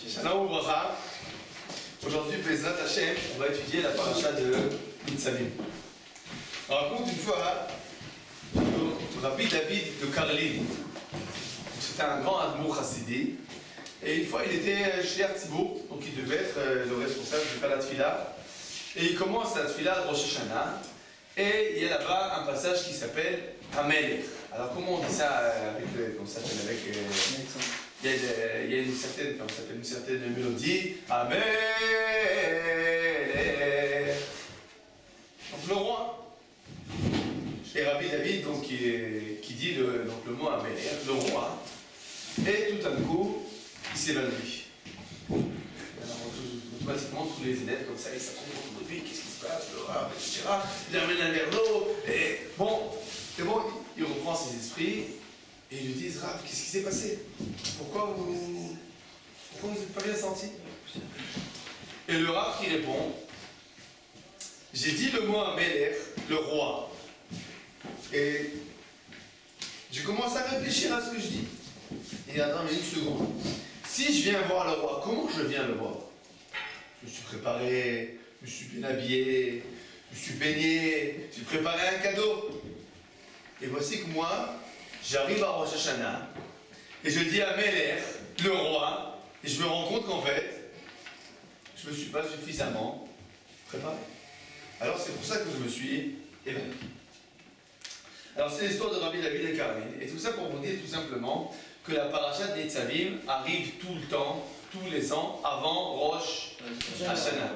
Shalom Ubracha. Aujourd'hui, Bezrat Hashem, on va étudier la paracha de Nitzavim. On raconte une fois le Rabbi David de Karlin. C'était un grand admour chassidé. Et une fois, il était chez Artibo, donc il devait être le responsable de faire la tfila. Et il commence la tfila de Rosh Hashanah. Et il y a là-bas un passage qui s'appelle Hamelech. Alors comment on dit ça avec il y a une certaine, comment ça s'appelle, une certaine mélodie. Hamelech. Donc le roi. Et Rabbi David donc, qui dit le mot Hamelech, le roi. Et tout d'un coup, il s'évanouit. Alors automatiquement tous les élèves comme ça, ils s'attendent autour de lui, qu'est-ce qui se passe, le rab, etc. Il amène un verre d'eau, et bon, il reprend ses esprits, et ils lui disent, Rav, qu'est-ce qui s'est passé? Pourquoi vous n'êtes pas bien senti? Et le Rav qui répond, j'ai dit le mot à Melech, le roi, et je commence à réfléchir à ce que je dis. Et attends, mais une seconde. Si je viens voir le roi, comment je viens le voir? Je me suis préparé, je me suis bien habillé, je me suis baigné, j'ai préparé un cadeau. Et voici que moi, j'arrive à Rosh Hashanah, et je dis à Melech, le roi, et je me rends compte qu'en fait, je ne me suis pas suffisamment préparé. Alors c'est pour ça que je me suis évanoui. Alors c'est l'histoire de Rabbi David et Karlin. Et tout ça pour vous dire tout simplement que la paracha de Nitzavim arrive tout le temps, tous les ans, avant Rosh Hashanah.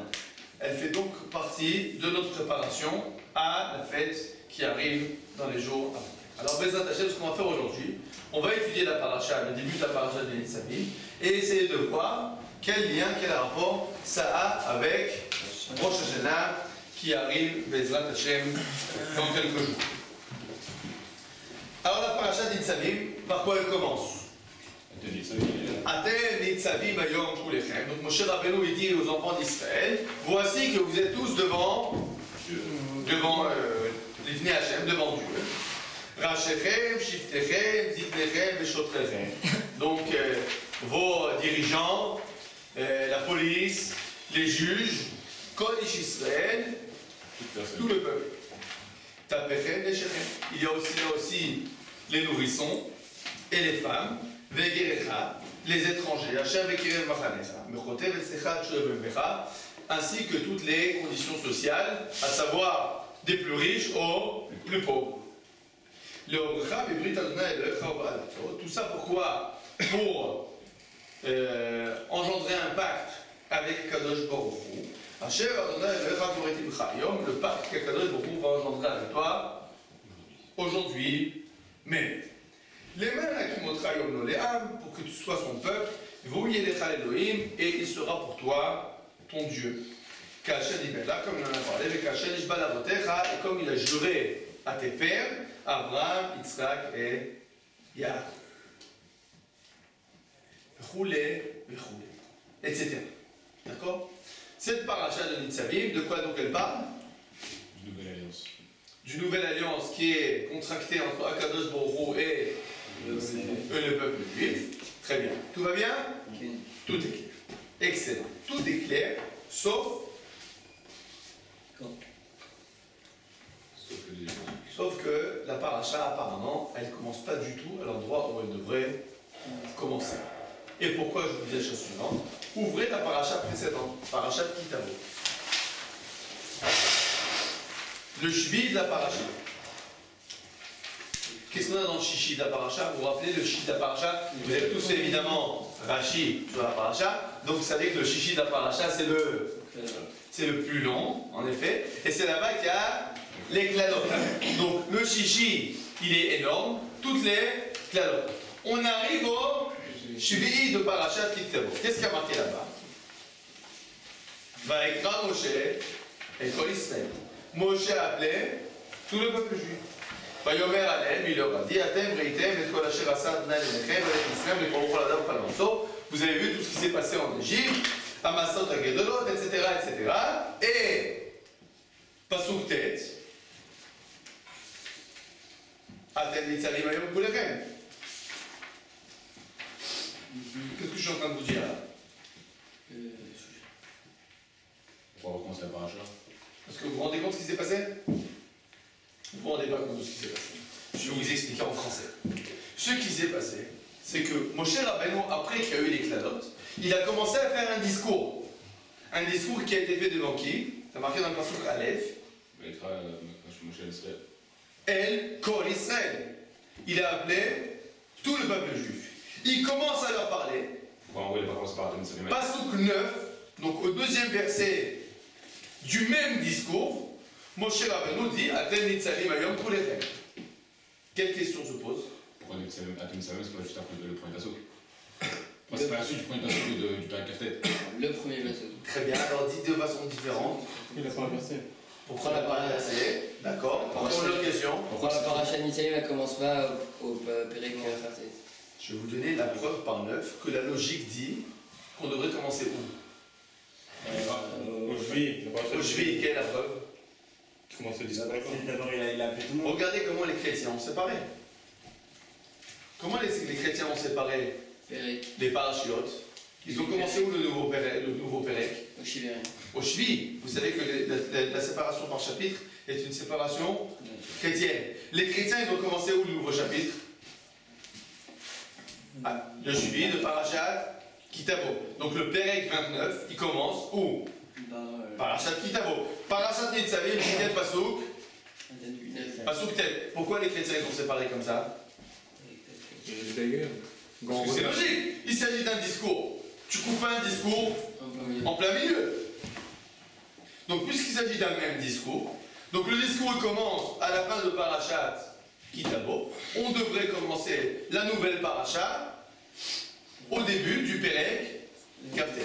Elle fait donc partie de notre préparation à la fête qui arrive dans les jours après. Alors, Bezrat Hashem, ce qu'on va faire aujourd'hui, on va étudier la paracha, le début de la paracha de Nitzavim, et essayer de voir quel lien, quel rapport ça a avec Rosh Hashanah qui arrive, Bezrat Hashem, dans quelques jours. Alors, la paracha de Nitzavim, par quoi elle commence? Atem Nitzavim Hayom Kulechem. Donc Moshe Rabbeinu il dit aux enfants d'Israël, voici que vous êtes tous devant l'Ivnei Hashem, devant Dieu. Rachechem, Shiftechem, Zidnechem, Veshotrechem. Donc vos dirigeants, la police, les juges, Kol Ish Israël, tout le peuple. Tapechem, Veshechem. Il y a aussi les nourrissons et les femmes. Vegerecha, les étrangers, ainsi que toutes les conditions sociales, à savoir des plus riches aux plus pauvres. Tout ça pourquoi? Pour engendrer un pacte avec Kadosh Baruch Hu. Le pacte que Kadosh Baruch Hu va engendrer avec toi aujourd'hui, mais les mains qui montrent les âmes pour que tu sois son peuple, et il sera pour toi ton Dieu. Comme il en a parlé, et comme il a juré à tes pères, Abraham, Yitzhak et Yaakov. Etc. D'accord? Cette paracha de Nitzavim, de quoi donc elle parle? D'une nouvelle alliance. D'une nouvelle alliance qui est contractée entre Akadosh Baruch Hu et le peuple juif. Très bien. Tout va bien? Okay. Tout est clair. Excellent. Tout est clair, sauf que la paracha, apparemment, elle ne commence pas du tout à l'endroit où elle devrait commencer. Et pourquoi je vous dis la chose suivante? Ouvrez la paracha précédente, paracha de Kitavo. Le shvi de la paracha. Qu'est-ce qu'on a dans le chichi de la paracha? Vous vous rappelez le chichi de la paracha? Vous avez tous fait évidemment Rashi sur la paracha. Donc vous savez que le chichi de la paracha, c'est le plus long, en effet. Et c'est là-bas qu'il y a les cladot. Donc le chichi, il est énorme. Toutes les cladot. On arrive au shvi de paracha de Kitavo. Qu'est-ce qu'il y a marqué là-bas? Vaïkra Moshe et Kol Israël. Moshe a appelé tout le peuple juif. ויאמר עליהם, il leur a dit, אתם ראיתם את כל אשר עשה אדוני לבניכם ולבני ישראל לקרוא כל אדם וחלומתו. Vous avez vu tout ce qui s'est passé en Égypte, Amassot Agedolot, etc., etc. Et Pasuk Tet, אתם ניצבים היום כולכם. Qu'est-ce que je suis en train de vous dire là? commencer la paracha. Parce que vous vous rendez compte de ce qui s'est passé? Vous vous rendez pas compte de ce qui s'est passé. Je vais vous expliquer en français. Ce qui s'est passé, c'est que Moshe Rabbeinu, après qu'il y a eu les cladotes, il a commencé à faire un discours. Un discours qui a été fait devant qui? C'est marqué dans le passage Aleph. El Kol Israël. Il a appelé tout le peuple juif. Il commence à leur parler. Pourquoi il n'a pas commencé par Atem Passouk 9, donc au deuxième verset du même discours, Moshe Rabbeinu dit Atem Nitzalim Hayom Kulechem. Quelle question se pose? Pourquoi Atem Nitzalim, c'est pas juste après le premier Passouk? C'est pas la suite du premier Passouk du Père Kaftet. Le premier verset. Très bien, alors dit de façon différente. Il n'a pas inversé. Pourquoi la parachat? D'accord. Encore une autre question. Pourquoi la paracha Nitzalim elle commence pas au Pérec Kaftet? Je vais vous donner la preuve par 9 que la logique dit qu'on devrait commencer où? Au juillet. Au juillet, quelle est la preuve? Comment se dit D'abord, il a appelé tout le monde. Regardez comment les chrétiens ont séparé. Comment les chrétiens ont séparé Pérec. les parachiotes? Ils ont commencé où le nouveau Pérec? Au Chivérien. Au Shvi. Vous savez que la séparation par chapitre est une séparation chrétienne. Les chrétiens, ils ont commencé où le nouveau chapitre? Le Shvi, le Parashat Kitavo. Donc le Pérec 29, il commence où? Parashat Kitavo. Parashat Nitzavim, Tet Pasuk. Pasuk Tet. Pourquoi les chrétiens ils ont séparé comme ça? Parce que c'est logique. Il s'agit d'un discours. Tu coupes pas un discours en plein milieu. Donc puisqu'il s'agit d'un même discours, donc le discours il commence à la fin de Parashat Kitavo, on devrait commencer la nouvelle Parashat au début du Pérec Kaftet.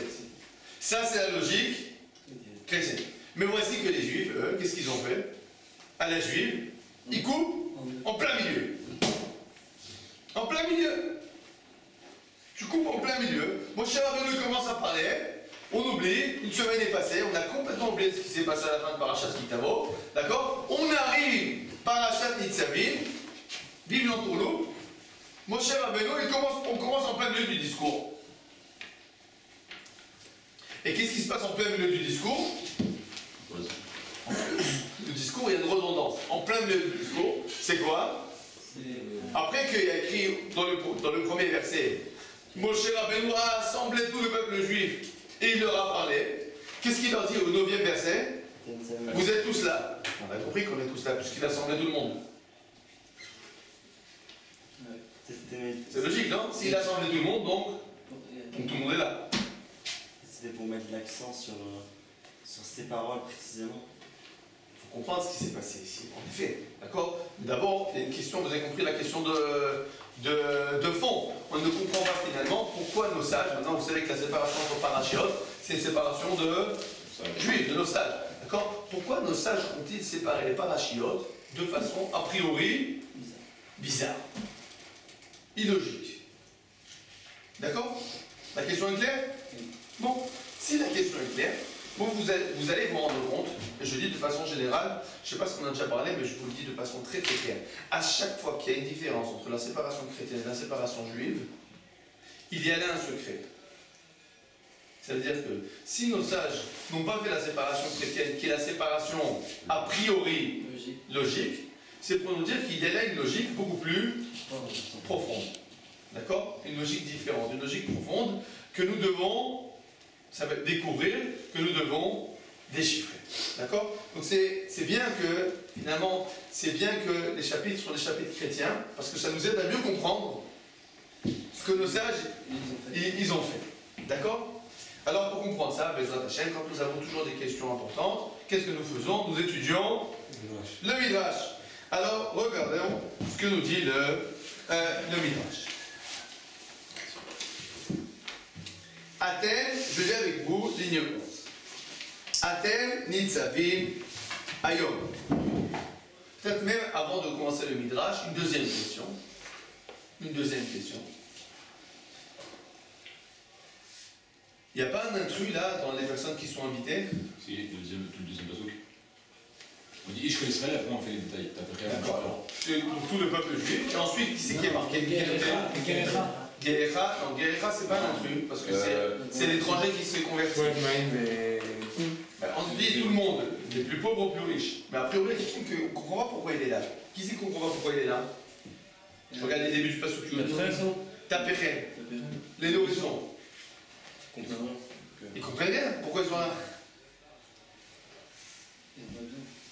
Ça c'est la logique chrétienne. Mais voici que les Juifs, eux, qu'est-ce qu'ils ont fait? À la Juive, ils coupent en plein milieu. En plein milieu. Tu coupes en plein milieu. Moshe Rabbeinu commence à parler. On oublie. Une semaine est passée. On a complètement oublié ce qui s'est passé à la fin de Parashat Kitavo. D'accord? On arrive. Parashat Nitzavim. Vive l'entourloupe. Moshe Rabbeinu, on commence en plein milieu du discours. Et qu'est-ce qui se passe en plein milieu du discours? Le discours, il y a une redondance. En plein milieu du discours, c'est quoi? Après qu'il y a écrit dans le premier verset, Moshe Rabbeinu a assemblé tout le peuple juif et il leur a parlé. Qu'est-ce qu'il leur dit au 9e verset? Vous êtes tous là. On a compris qu'on est tous là puisqu'il a assemblé tout le monde. C'est logique, non? S'il a assemblé tout le monde, donc tout le monde est là. C'était pour mettre l'accent sur ces paroles précisément. Il faut comprendre ce qui s'est passé ici, en effet. D'accord? D'abord, il y a une question, vous avez compris la question de fond. On ne comprend pas finalement pourquoi nos sages, maintenant vous savez que la séparation entre parachiotes, c'est une séparation de juifs, de nos sages. D'accord? Pourquoi nos sages ont-ils séparé les parachiotes de façon a priori bizarre, illogique? D'accord? La question est claire? Bon, si la question est claire, bon, vous allez vous rendre compte, et je dis de façon générale, je ne sais pas si on en a déjà parlé, mais je vous le dis de façon très très claire. À chaque fois qu'il y a une différence entre la séparation chrétienne et la séparation juive, il y a là un secret. Ça veut dire que si nos sages n'ont pas fait la séparation chrétienne, qui est la séparation a priori logique, c'est pour nous dire qu'il y a là une logique beaucoup plus profonde. D'accord? Une logique différente, une logique profonde que nous devons découvrir, que nous devons déchiffrer. D'accord? Donc c'est bien que, finalement, c'est bien que les chapitres soient des chapitres chrétiens, parce que ça nous aide à mieux comprendre ce que nos sages, ils ont fait. D'accord? Alors pour comprendre ça, Bezrat Hashem, quand nous avons toujours des questions importantes, qu'est-ce que nous faisons? Nous étudions le Midrash. Alors, regardons ce que nous dit le Midrash. Atem, je lis avec vous, ligne 11. Atem Nitzavim Hayom. Peut-être même avant de commencer le Midrash, une deuxième question. Il n'y a pas un intrus là dans les personnes qui sont invitées? Si, tout le deuxième passouk. On dit Ish Israël, après on fait les détails. D'accord. Donc tout le peuple juif. Et ensuite, qui c'est qui est marqué? Guérecha. Non, Guérecha, c'est pas un intrus, parce que c'est l'étranger qui s'est converti. on dit tout le monde, des plus pauvres aux plus riches. Mais a priori, on ne comprend pas pourquoi il est là. Qui c'est qu'on comprend pas pourquoi il est là? Je regarde les débuts du passage. Tapéren. Les nourrissons. Ils comprennent rien. Pourquoi ils sont là?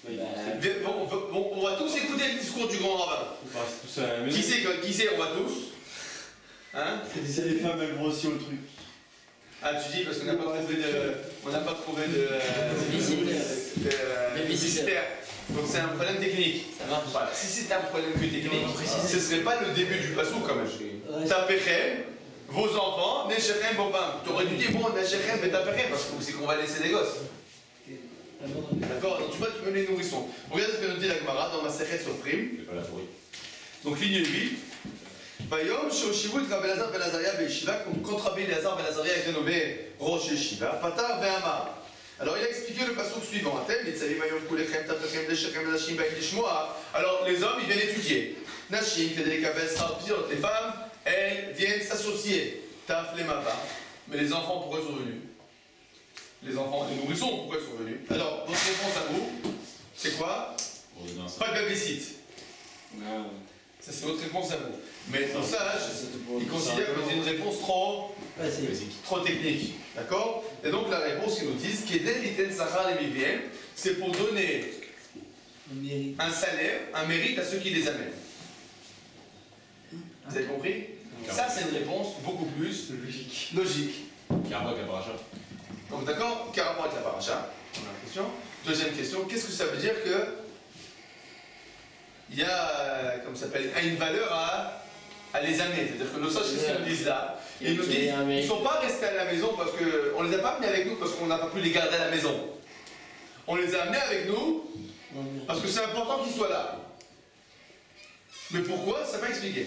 On va tous écouter le discours du grand rabbin. Qui c'est, on va tous? Hein? C'est les femmes, elles vont aussi au truc. Ah, tu dis parce qu'on n'a pas trouvé de visiteurs. Donc c'est un problème technique. Ça marche. Voilà. Si c'était un problème que technique, ce ne serait pas le début du passou quand même. Tapechem, vos enfants, Neshechem, vos femmes. Tu aurais dû dire bon, Neshechem, mais Tapechem, parce que c'est qu'on va laisser des gosses. D'accord? Donc tu vois, tu mets les nourrissons. Regarde ce que nous dit la Gemara dans Masechet Sofrim. Donc ligne 8. Bayom, Shoshivut, Rabbi Elazar, Ben Azaria, Beishiva, quand Rabbi Elazar, Ben Azaria était nommé Rosh Yeshiva, Patar, Ve'amar. Alors il a expliqué le passage suivant. Alors les hommes, ils viennent étudier. Nashim, les femmes, elles viennent s'associer. Taf, les mabas. Mais les enfants, pourquoi ils sont venus? Les enfants, les nourrissons, pourquoi ils sont venus? Alors, votre réponse à vous, c'est quoi? Pas de babysit. Ça, c'est votre réponse à vous. Mais nos sages, ils considèrent que c'est une réponse trop technique. D'accord? Et donc la réponse qu'ils nous disent, c'est pour donner un salaire, un mérite à ceux qui les amènent. Vous avez compris? Ça, c'est une réponse beaucoup plus logique. Qui a rapport avec la paracha. Donc d'accord? Quel rapport avec la paracha? Première question. Deuxième question, qu'est-ce que ça veut dire que il y a, comme ça s'appelle, une valeur à les amener? C'est-à-dire que nos sages, qu'est-ce qu'ils nous disent là? Ils nous disent, ils ne sont pas restés à la maison parce qu'on ne les a pas amenés avec nous parce qu'on n'a pas pu les garder à la maison. On les a amenés avec nous parce que c'est important qu'ils soient là. Mais pourquoi? Ça n'a pas expliqué.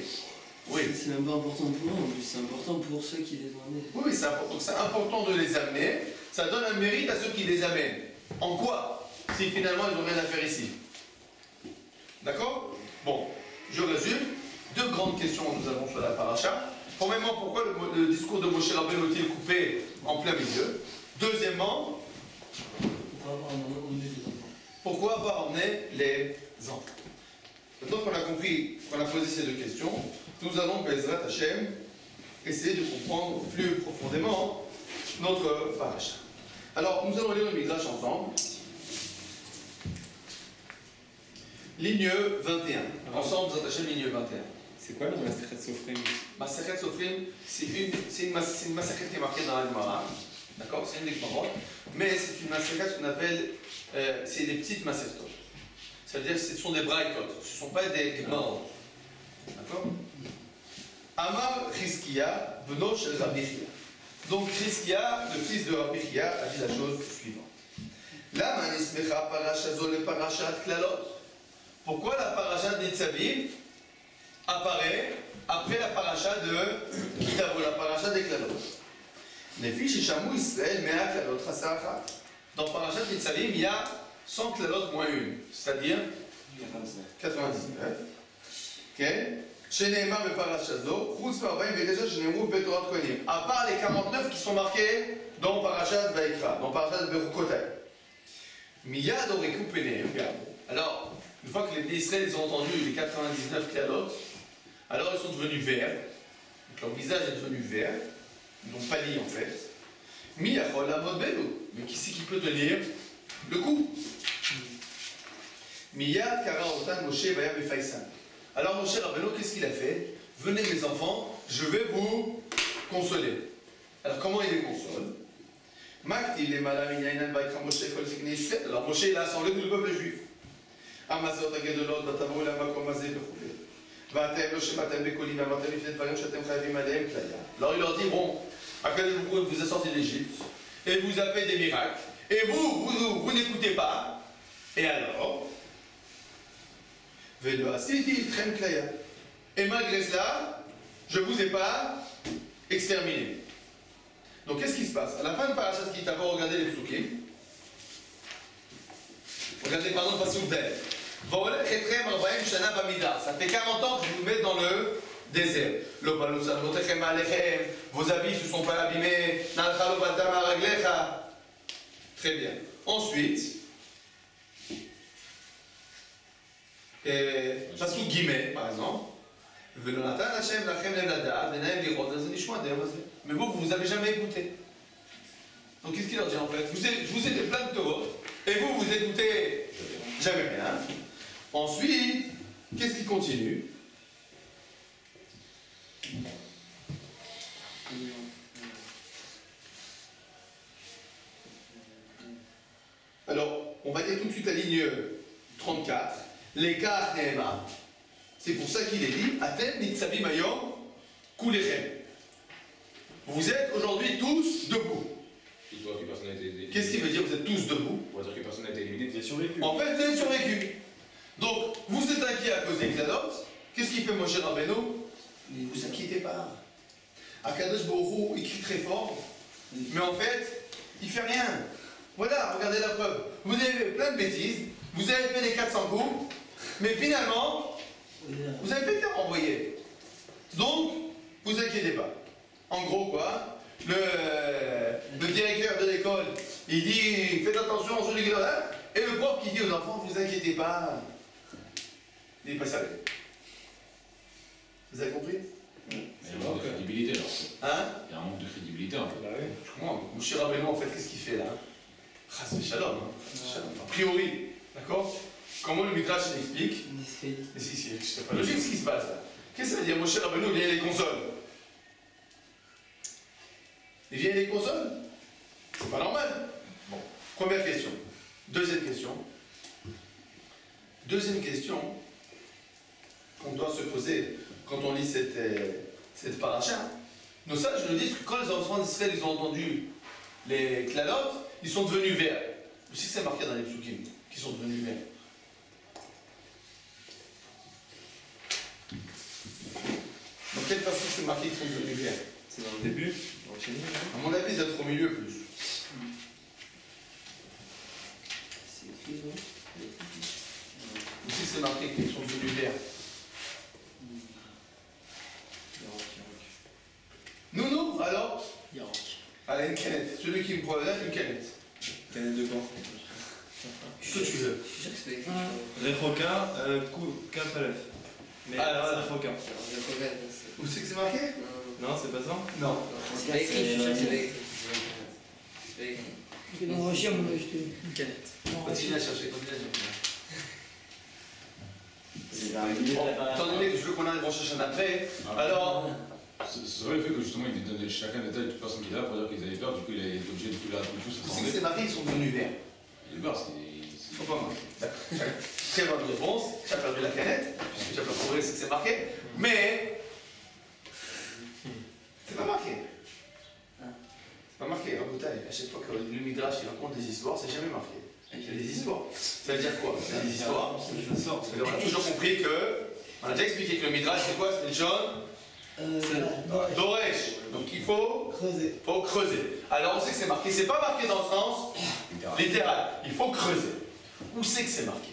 Oui. C'est même pas important pour nous, en plus, c'est important pour ceux qui les ont amenés. Oui, c'est important. Donc c'est important de les amener. Ça donne un mérite à ceux qui les amènent. En quoi? Si finalement ils n'ont rien à faire ici. D'accord? Bon, je résume. Deux grandes questions que nous avons sur la paracha. Premièrement, pourquoi le discours de Moshe Rabbeinu est coupé en plein milieu? Deuxièmement, pourquoi pas emmener les enfants? Maintenant qu'on a compris, qu'on a posé ces deux questions, nous allons, Bezrat Hashem, essayer de comprendre plus profondément notre paracha. Alors, nous allons lire le Midrash ensemble. Ligne 21. Ensemble, Bezrat Hashem, ligne 21. C'est quoi le Masechet Sofrim? Masechet Sofrim, c'est une masechet qui est marquée dans la Gemara. D'accord? C'est une des Gemara. Mais c'est une masechet qu'on appelle, c'est des petites masechetot. C'est-à-dire que ce sont des braïtot. Ce ne sont pas des Gemara. D'accord? Amar Chizkiya, beno shel Rabbi Chia. Donc Chizkiya, le fils de Rabbi Chia, a dit la chose suivante. Lama nismecha parashazo le parashat klalot. Pourquoi la parashat Nitzavim apparaît après la paracha de Kitavo, la paracha des Klalot? Les fiches Shamou Israël, Mea Klalot, Chassacha. Dans parachat Nitzavim, il y a 100 Klalot moins une, c'est-à-dire 99. Ok? Chez Nehemar et Parachazo, Chutz Parvaim et déjà chez Nehemar et Betorat Kohanim. À part les 49 qui sont marqués dans parachat Vaikra, dans parachat Berukotai. Miyad Oreku Penehem. Alors, une fois que les Israéliens ont entendu les 99 Klalot, alors ils sont devenus verts, donc leur visage est devenu vert, ils n'ont pâli en fait. Miyachol Amod Belu, mais qui c'est qui peut tenir le coup? Miyad Kara Otan Moshe Vayam et Faïsan. Alors Moshe Rabbeinu, qu'est-ce qu'il a fait? Venez mes enfants, je vais vous consoler. Alors comment il les console? Makti les malam inaynan Vaikra Moshe Kol Zikne Israël. Alors Moshe il a assemblé tout le peuple juif. Amazot Agedolot Batavo Lamakom Azé Bechoulé. Alors il leur dit, bon, Akadosh vous a sorti d'Égypte, et vous a fait des miracles, et vous n'écoutez pas, et alors, et malgré cela, je ne vous ai pas exterminé. Donc qu'est-ce qui se passe? À la fin de Parashat Kitavo, regardez les psukim. Regardez pardon, pas sous belle. Ça fait 40 ans que je vous mets dans le désert. Vos habits ne se sont pas abîmés. Très bien. Ensuite, passons guillemets, par exemple. Mais vous n'avez jamais écouté. Donc qu'est-ce qu'il leur dit en fait? Je vous ai des plein de Torah, et vous écoutez jamais rien. Ensuite, qu'est-ce qui continue? Alors, on va dire tout de suite la ligne 34. L'écart Nehema. C'est pour ça qu'il est dit Atem Nitzavi Mayom Kulechem. Vous êtes aujourd'hui tous debout. Qu'est-ce qui veut dire vous êtes tous debout? On va dire que personne n'a été éliminé. Vous avez survécu. En fait, vous avez survécu. Donc, vous êtes inquiet à cause des Kladot. Qu'est-ce qu'il fait Moshe Rabbeinu? Ne vous inquiétez pas. Akadosh Baruch Hu, il crie très fort, mais en fait, il fait rien. Voilà, regardez la preuve. Vous avez fait plein de bêtises, vous avez fait les 400 coups, mais finalement, vous avez pas été renvoyé. Donc, vous inquiétez pas. En gros, quoi, le directeur de l'école, il dit faites attention aux jeux de guerre, et le prof qui dit aux enfants vous inquiétez pas. Il n'est pas sérieux. Vous avez compris? Il y a un manque de crédibilité alors. Hein? Il y a un manque de crédibilité un peu. Bah oui. Je comprends. Moshe Rabbeinu, en fait, qu'est-ce qu'il fait là? Chas v'shalom, hein. Shalom. A priori, d'accord? Comment le Midrash l'explique? Mais c'est pas logique ce qui se passe là. Qu'est-ce que ça veut dire? Moshe Rabbeinu, il vient les consoles. Il vient les consoles? C'est pas normal. Bon, première question. Deuxième question. Deuxième question qu'on doit se poser quand on lit cette paracha. Nos sages nous disent que quand les enfants d'Israël ils ont entendu les clalotes, ils sont devenus verts. Vous savez que c'est marqué dans les psukim, qu'ils sont devenus verts. Dans quelle façon c'est marqué qu'ils sont devenus verts? C'est dans le début, dans le chenille, À mon avis, ça doit être au milieu plus. C'est écrit, non? Où c'est que c'est marqué qu'ils sont devenus verts? Nounou, alors? Yarak. Allez, une canette. Celui qui me prend là, une canette. Canette de quoi? Ce que tu veux. Je suis sûr que c'est pas écrit. Rechoka, Kaf Aleph. Mais Ah, c'est Rechoka. Où c'est que c'est marqué? Non, c'est pas ça? Non. C'est pas écrit, je suis sûr que c'est pas écrit. C'est pas écrit. Dans Rochia, on a acheté Une canette. Continue à chercher, continue à chercher. C'est un millier Bon, de la étant donné que je veux qu'on arrive en chercher un après, alors. C'est vrai le fait que justement il donnait chacun des détails de toute personne qui est là pour dire qu'ils avaient peur, du coup il a été obligé de tout là tout Où c'est que s'attendait. c'est marqué, ils sont devenus verts. Il est peur, c'est. Ils sont pas marqués. D'accord. Très bonne réponse. Tu as perdu la canette, puisque tu n'as pas trouvé ce que c'est marqué. Mais. C'est pas marqué. C'est pas marqué, en bouteille. À chaque fois que le Midrash il raconte des histoires, c'est jamais marqué. Il y a des histoires. Ça veut dire quoi? C'est des histoires. On a toujours compris que. On a déjà expliqué que le Midrash c'est quoi? C'est le jaune. Doresh. Donc il faut creuser. Alors on sait que c'est marqué. C'est pas marqué dans le sens littéral. Il faut creuser. Où c'est que c'est marqué?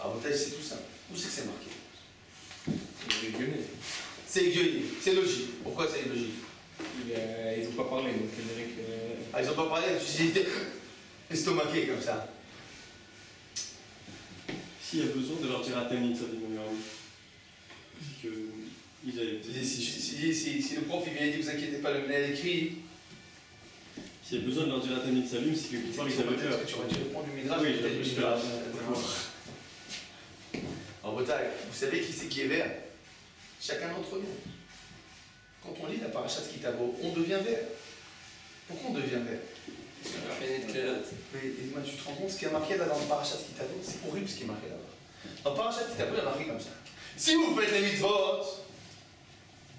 Alors c'est tout simple. Où c'est que c'est marqué? C'est aiguillé. C'est logique. Pourquoi c'est logique? Ils ont pas parlé, donc je dirais que. Ah, ils ont pas parlé. Ils étaient estomaqués comme ça. S'il y a besoin de leur dire à Tamit, ça dit qu'ils avaient. Si le prof il vient et dit vous inquiétez pas, le Menel écrit. S'il y a besoin de leur dire à Tamit Salut, c'est quelque part ils avaient peur. Tu aurais dû répondre du Midrash. Oui, peut-être du je Midrash. En Bretagne, vous savez qui est vert? Chacun d'entre nous. Quand on lit la parachat Kitabo, on devient vert. Pourquoi on devient vert? Mais dis-moi, tu te rends compte ce qui est marqué là dans le parachat Kitabo? C'est horrible ce qui est marqué là-bas. Dans le parachat Kitabo, il y a marqué comme ça. Si vous faites les mitzvot,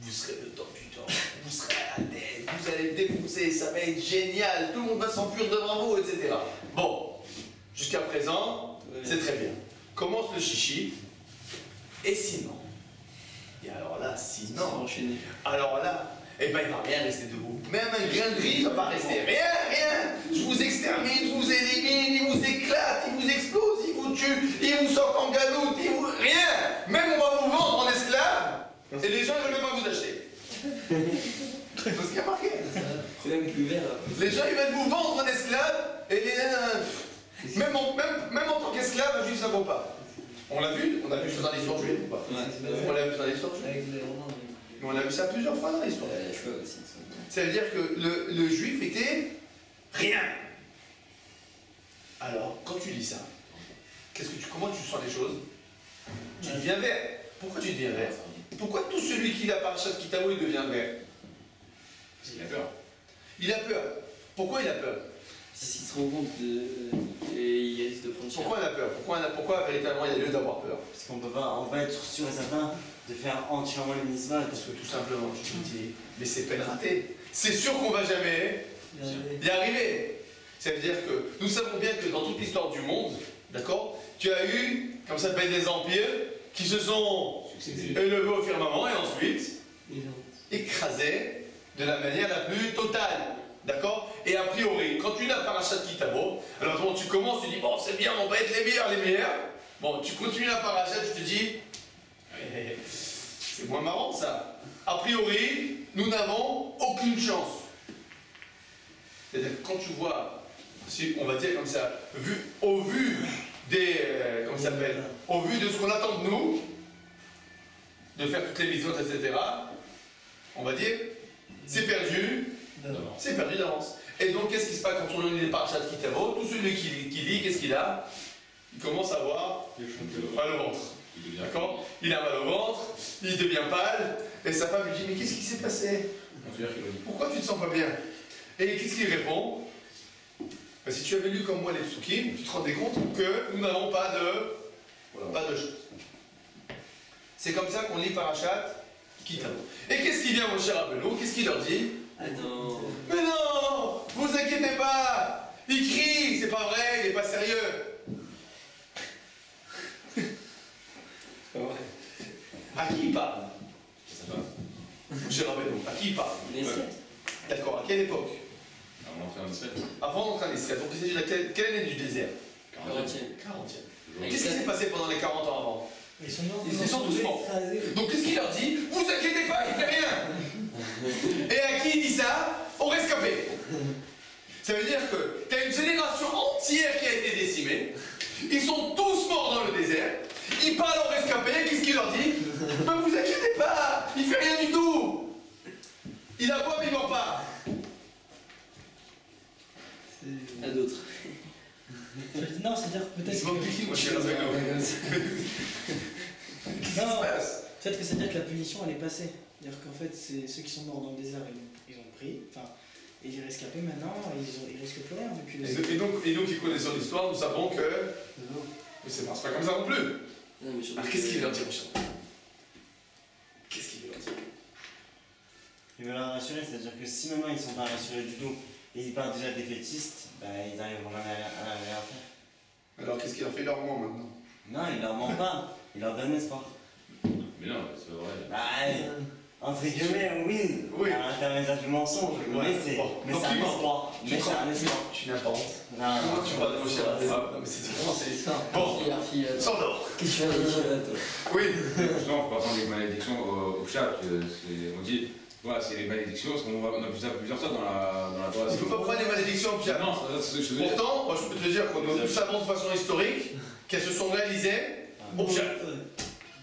vous serez le top du temps, vous serez à la tête, vous allez me défoncer, ça va être génial, tout le monde va s'enfuir devant vous, etc. Bon, jusqu'à présent, c'est très bien. Commence le chichi, et sinon? Et alors là, sinon, alors là, eh ben il va rien rester debout. Même un grain de riz ne va pas rester. Rien. Je vous extermine, je vous élimine, il vous éclate, il vous explose, il vous tue, il vous sort en galoute, rien. Même on va vous vendre en esclave, et les gens ne veulent même pas vous acheter. C'est ce qu'il y a marqué. C'est même plus vert. Les gens ils veulent vous vendre un esclave et même en tant qu'esclave, un juif ça vaut pas. On l'a vu ça dans l'histoire juive ou pas? On l'a vu dans l'histoire juive. Avec les Romains. Mais on a vu ça plusieurs fois dans l'histoire. Les cheveux aussi. Ça veut dire que le juif était rien. Alors, quand tu lis ça, comment tu sens les choses? Tu deviens vert. Pourquoi tu deviens vert? Pourquoi tout celui qui a Parashat Kitavo, il devient vert? Parce qu'il a peur. Il a peur. Pourquoi il a peur? C'est s'il se rend compte il risque de prendre cher. Pourquoi il a peur? Pourquoi véritablement il y a lieu d'avoir peur? Parce qu'on peut pas être sûr et certain de faire entièrement le mitzvah. Parce que tout simplement, je te dis, mais c'est peine ratée. C'est sûr qu'on va jamais y arriver. Ça veut dire que nous savons bien que dans toute l'histoire du monde, d'accord, tu as eu, comme ça s'appelle, des empires qui se sont élevés au firmament et ensuite écrasés de la manière la plus totale. D'accord? Et a priori, quand tu n'as Parashat Kitavo, alors bon, tu commences, tu dis, bon, c'est bien, on va être les meilleurs. Bon, tu continues la Parashat, tu te dis, c'est moins marrant ça. A priori, nous n'avons aucune chance. C'est-à-dire que quand tu vois, si on va dire comme ça, au vu des, comment ça s'appelle, au vu de ce qu'on attend de nous, de faire toutes les missions, etc., on va dire, c'est perdu. C'est perdu d'avance. Et donc, qu'est-ce qui se passe quand on lit les Parashat Kitavo? Tout celui qui lit, qu'est-ce qu'il a? Il commence à avoir mal au ventre. D'accord? Il a mal au ventre, il devient pâle, et sa femme lui dit, mais qu'est-ce qui s'est passé? Pourquoi tu ne te sens pas bien? Et qu'est-ce qu'il répond? Ben, si tu avais lu comme moi les psukim, tu te rendais compte que nous n'avons pas de choses. C'est comme ça qu'on lit Parashat Kitavo. Et qu'est-ce qui vient, mon cher Rabbeinu? Qu'est-ce qu'il leur dit? Ah non. Mais non! Vous inquiétez pas! Il crie, c'est pas vrai, il est pas sérieux. C'est pas vrai. À qui il parle? Je sais pas. Mon cher Rabbeinu, à qui il parle? Les sept. D'accord, à quelle époque? Avant d'entrer en Israël. Avant d'entrer en Israël. Donc il s'agit de quelle année du désert? 40e. 40e. Avec Qu'est-ce qui sept. s'est passé pendant les 40 ans avant? Ils sont morts. Ils sont tous morts. Donc qu'est-ce qu'il leur dit? Vous inquiétez pas, il fait rien. Et à qui il dit ça? Aux rescapés. Ça veut dire que tu as une génération entière qui a été décimée. Ils sont tous morts dans le désert. Il parle aux rescapés. Qu'est-ce qu'il leur dit? Ben vous inquiétez pas, il fait rien du tout. Il a boit mais il boit pas. À d'autres. Non, c'est-à-dire peut-être C'est pas compliqué, moi je suis Non, Qu'est-ce qui se passe? peut-être que c'est-à-dire que la punition elle est passée. C'est-à-dire qu'en fait, c'est ceux qui sont morts dans le désert, ils ont pris, enfin, et les rescapés maintenant, ils risquent plus rien vu que Et nous qui connaissons l'histoire, nous savons que. Mais c'est pas comme ça non plus. Non, mais surtout Alors qu'est-ce qu'il veut leur dire, Michel? Qu'est-ce qu'il veut leur dire? Il veut leur rassurer, c'est-à-dire que si maintenant ils sont pas rassurés du tout et ils partent déjà défaitistes, bah, ils arriveront jamais à rien faire. Alors qu'est-ce qu'il leur fait? Il leur ment maintenant. Non, il leur ment pas, il leur donne espoir. Mais non, c'est pas vrai. Bah, entre guillemets, oui, Oui. à l'intermédiaire du mensonge, Ouais. mais c'est Bon. Donc, un il ment. espoir. Mais c'est un espoir. Tu n'as pas honte. Non, non, Tu parles de mon cher. Non, mais c'est vraiment. Bon. Fille, S'endort. qu'est-ce que tu fais là, toi? Oui. Justement, par exemple, les malédictions au chat, on dit, voilà, c'est les malédictions, parce qu'on a plusieurs sortes dans la Torah. Il ne faut pas prendre les malédictions en pyjama. Non, c'est ce que je veux dire. Pourtant, moi, je peux te dire que nous savons de façon historique qu'elles se sont réalisées au pyjama.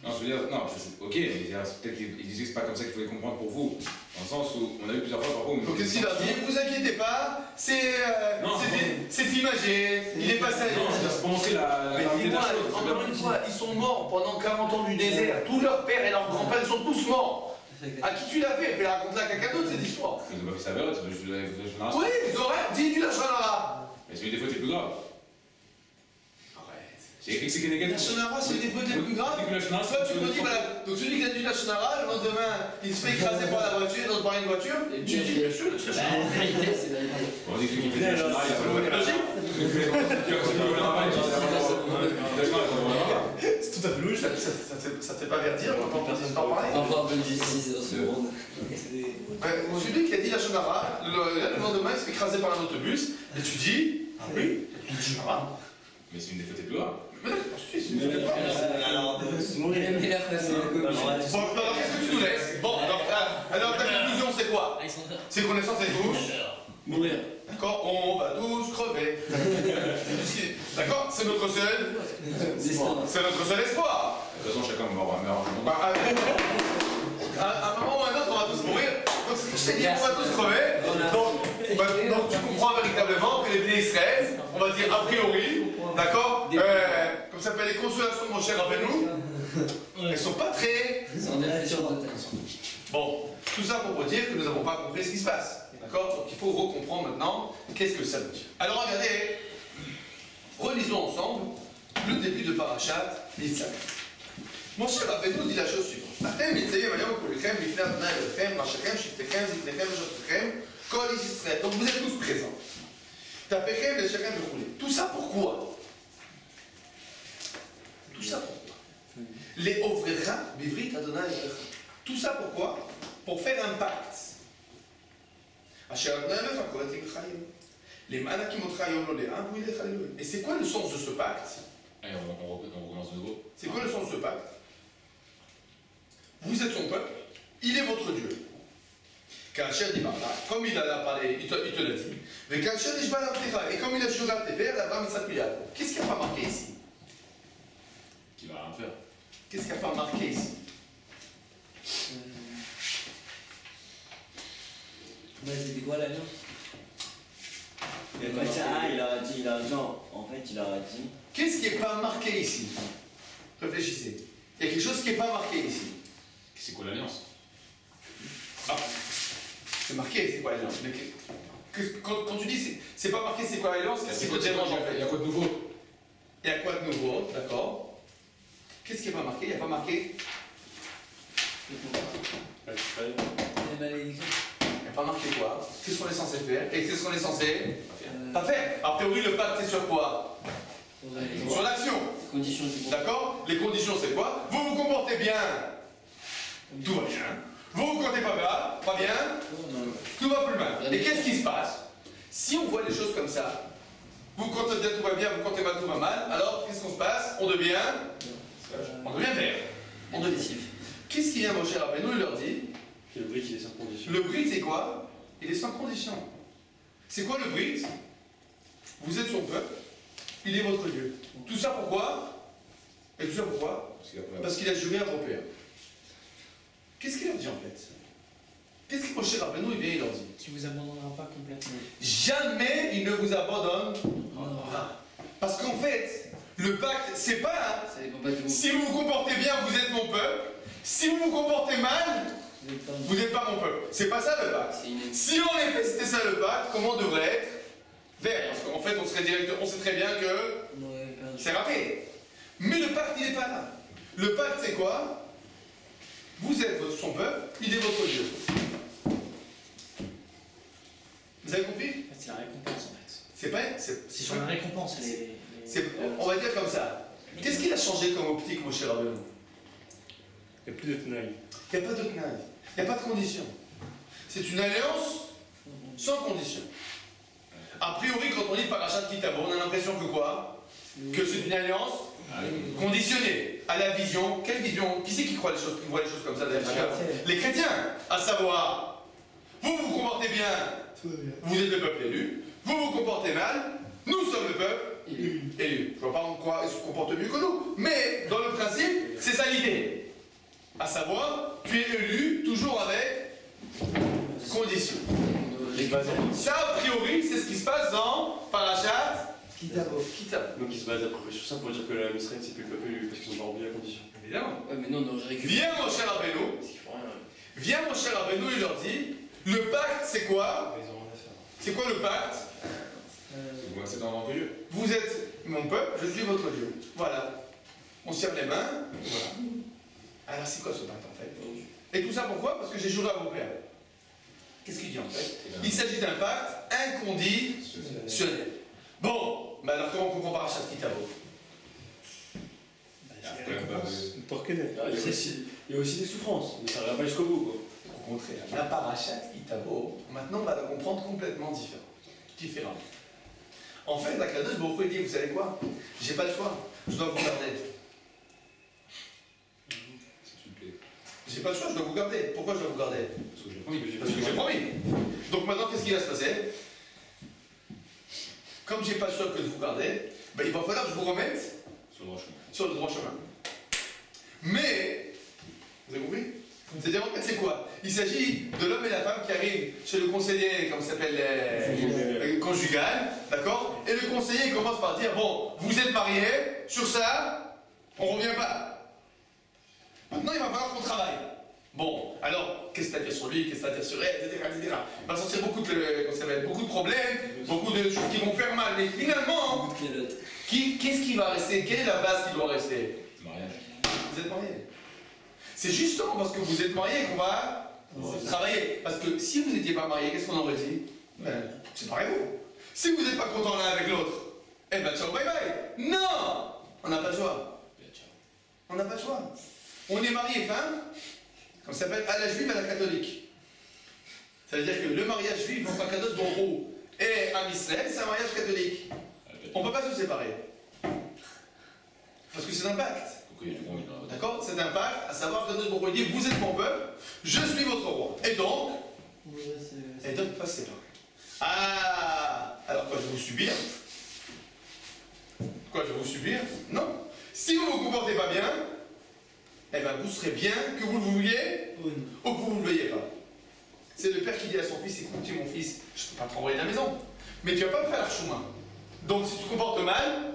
Non, je veux dire, non, ok, mais peut-être qu'ils disaient que c'est pas comme ça qu'il faut les comprendre pour vous. Dans le sens où on a vu plusieurs fois parfois. Donc qu'est-ce qu'il leur dit? Vous inquiétez pas, c'est imagé, il est passé. Non, c'est pour montrer la Mais gravité de la dis-moi, chose. encore une fois, ils sont morts pendant 40 ans du désert. Tous leurs pères et leurs grands-pères sont tous morts. À qui tu l'as fait? Mais raconte-la à quelqu'un d'autre cette histoire. Ils ont pas fait sa période, je Oui, les horaires, dis du Lachonara. Mais celui des fois, c'est plus grave. Arrête. J'ai écrit que c'est négatif. Lachonara, c'est des fautes les plus graves. Toi, tu me dis, voilà, donc celui qui a du Lachonara, le lendemain, il se fait écraser par la voiture, dans par une voiture, et tu dis, monsieur, le Lachonara. La vérité, c'est la vérité. On dit que celui qui fait du Lachonara, il y a pas de logique. C'est tout à fait logique, ça te fait pas verdir quand on t'en parler. Enfin, bonne justice dans ce monde. Celui qui a dit Lachonara, le lendemain, il se fait écraser par un autobus, et tu dis, ah oui, Lachonara. Mais c'est une des fautes les plus graves. Mais c'est une faute pas. Alors, de se mourir. Mais la phrase, c'est la Bon, alors qu'est-ce que tu nous laisses? Bon, alors ta conclusion c'est quoi? C'est qu'on est censé tous, Mourir. d'accord, on va tous crever. D'accord? C'est notre seul, c'est notre seul espoir. De toute façon, chacun meurt. Bah, à un moment ou à un autre, on va tous mourir. Donc, ce que je t'ai dit, on va tous crever. Donc tu comprends véritablement que les bénis Israël, on va dire a priori, d'accord, comme ça s'appelle les consolations de mon cher Rabbeinu, elles sont pas très. C'est en dépression totale. Bon, tout ça pour vous dire que nous n'avons pas compris ce qui se passe. D'accord? Donc il faut recomprendre maintenant qu'est-ce que ça veut dire. Alors regardez, relisons ensemble le début de Parashat Nitzavim. Mon cher Rabbeinu dit la chose suivante. Atem Nitzavim ayom kulechem lifnei Adonai Elohechem, nashechem, shiftechem, zivnechem, veshotechem, kol Israël. Donc vous êtes tous présents. Tapechem, leshechem, vechoulet. Tout ça pourquoi? Tout ça pourquoi? Les Ovrecha, Bivrit Adonai Elohechem. Tout ça pourquoi? Pour faire un pacte. Et c'est quoi le sens de ce pacte? Allez, on recommence de nouveau. C'est quoi le sens de ce pacte? Vous êtes son peuple, il est votre Dieu. Comme il a parlé, il te l'a dit. Et comme il a juré à tes pères, Abraham, Isaac et Jacob. Qu'est-ce qu'il n'y a pas marqué ici? Qui va rien faire. Qu'est-ce qu'il n'y a pas marqué ici? C'était quoi l'alliance? Il leur a dit, il leur a dit. Qu'est-ce qui n'est pas marqué ici? Réfléchissez. Il y a quelque chose qui n'est pas marqué ici. C'est quoi l'alliance? Ah, c'est marqué, c'est quoi l'alliance? Mais quand tu dis c'est pas marqué, c'est quoi l'alliance? Qu'est-ce qui te dérange en fait? Il y a quoi de nouveau? Il y a quoi de nouveau? D'accord. Qu'est-ce qui n'est pas marqué? Il n'y a pas marqué. Les malédictions. Il n'y a pas marqué quoi? Qu'est-ce qu'on est censé faire? Et qu'est-ce qu'on est censé pas faire? A priori, le pacte, c'est sur quoi? Sur l'action. Conditions du bon. D'accord? Les conditions, c'est quoi? Vous vous comportez bien, tout va bien. Vous vous comptez pas bien, tout va plus mal. Et qu'est-ce qui se passe? Si on voit les choses comme ça, vous comptez bien, tout va bien, vous comptez mal, tout va mal, alors qu'est-ce qu'on se passe? On devient vert. On devient. Qu'est-ce qu'il vient, mon cher Rabbeinu? Il leur dit. Le brit, il est sans condition. Le brit, c'est quoi? Il est sans condition. C'est quoi le brit? Vous êtes son peuple, il est votre Dieu. Tout ça pourquoi? Et tout ça pourquoi? Parce qu'il a juré à vos pères. Qu'est-ce qu'il leur dit en fait? Qu'est-ce que mon cher Rabbeinu, il vient, il leur dit? Qui vous abandonnera pas complètement. Jamais il ne vous abandonne. Parce qu'en fait, le pacte, c'est pas. Ça dépend pas de vous. Si vous vous comportez bien, vous êtes mon peuple. Si vous vous comportez mal, vous n'êtes pas mon peuple. C'est pas ça le pacte. Si en effet c'était ça le pacte, comment on devrait être? Vert. Parce qu'en fait, on sait très bien que c'est raté. Mais le pacte, il n'est pas là. Le pacte, c'est quoi? Vous êtes son peuple, il est votre Dieu. Vous avez compris? C'est la récompense en fait. C'est pas. C'est sur la récompense. On va dire comme ça. Qu'est-ce qu'il a changé comme optique, mon cher Rabbeinu? Il n'y a plus de tenaille. Il n'y a pas de tenaille. Il n'y a pas de condition. C'est une alliance sans condition. A priori, quand on lit Parashat Kitabo, on a l'impression que quoi? Que c'est une alliance conditionnée à la vision. Quelle vision? Qui c'est qui voit les choses comme ça d'ailleurs? Les chrétiens. À savoir, vous vous comportez bien, vous êtes le peuple élu. Vous vous comportez mal, nous sommes le peuple élu. Je ne vois pas en quoi ils se comportent mieux que nous. Mais dans le principe, c'est ça l'idée. À savoir, tu es élu toujours avec condition. Ça, a priori, c'est ce qui se passe dans Parashat Kitabo. Donc il se base à peu près sur ça pour dire que la Misraël c'est plus le peuple élu parce qu'ils ont pas rempli la condition. Évidemment. Ouais, mais non, on aurait récupéré. Viens, mon cher Rabbeinu. Viens, mon cher Rabbeinu, il leur dit, le pacte, c'est quoi? Ils ont rien à faire. C'est quoi le pacte? C'est dans que Dieu. Vous êtes mon peuple, je suis votre Dieu. Voilà. On serre les mains. Voilà. Alors c'est quoi ce pacte en fait? Et tout ça pourquoi? Parce que j'ai juré à vos pères. Qu'est-ce qu'il dit en fait? Il s'agit d'un pacte inconditionnel. Bon, mais alors comment on comprend Parashat Kitabo? Une torquenette. Il y a aussi des souffrances, mais ça ne va pas jusqu'au bout quoi. Au contraire, la Parashat Kitabo, maintenant on va la comprendre complètement différemment. En fait, la Kadosh Baruch Hu dit, vous savez quoi? J'ai pas le choix, je dois vous garder. J'ai j'ai pas le choix, je dois vous garder. Pourquoi je dois vous garder? Parce que j'ai promis que j'ai Parce que j'ai promis. Donc maintenant, qu'est-ce qui va se passer? Comme j'ai pas le choix que de vous garder, ben, il va falloir que je vous remette sur le droit chemin. sur le droit chemin. Mais, vous avez compris? C'est-à-dire, en fait, c'est quoi? Il s'agit de l'homme et la femme qui arrivent chez le conseiller, comme ça s'appelle, conjugal, d'accord? Et le conseiller il commence par dire, bon, vous êtes mariés, sur ça, on revient pas. Maintenant, il va falloir qu'on travaille. Bon, alors, qu'est-ce que tu as à dire sur lui, qu'est-ce que tu as à dire sur elle, etc., etc. Il va sortir beaucoup de problèmes, beaucoup de choses qui vont faire mal, mais finalement, qu'est-ce qui va rester? Quelle est la base qui doit rester? Le mariage. Vous êtes mariés. C'est justement parce que vous êtes mariés qu'on va travailler. Parce que si vous n'étiez pas mariés, qu'est-ce qu'on aurait dit? Ben, séparez-vous. Si vous n'êtes pas contents l'un avec l'autre, eh ben ciao, bye bye. Non, on n'a pas le choix. On n'a pas le choix. On est marié femme, comme ça s'appelle à la juive, à la catholique. Ça veut dire que le mariage juif, entre Kadosh Baruch Hu et Am Israël, c'est un mariage catholique. On ne peut pas se séparer. Parce que c'est un pacte. D'accord? C'est un pacte, à savoir que Kadosh Baruch Hu dit, vous êtes mon peuple, je suis votre roi. Et donc, passez là. Ah, alors quoi, je vais vous subir? Quoi, je vais vous subir? Non. Si vous ne vous comportez pas bien, eh bien vous serez bien que vous le vouliez ou que vous ne le veuillez pas. C'est le père qui dit à son fils, écoute mon fils, je ne peux pas te renvoyer de la maison, mais tu ne vas pas me faire la chemin. Donc si tu te comportes mal,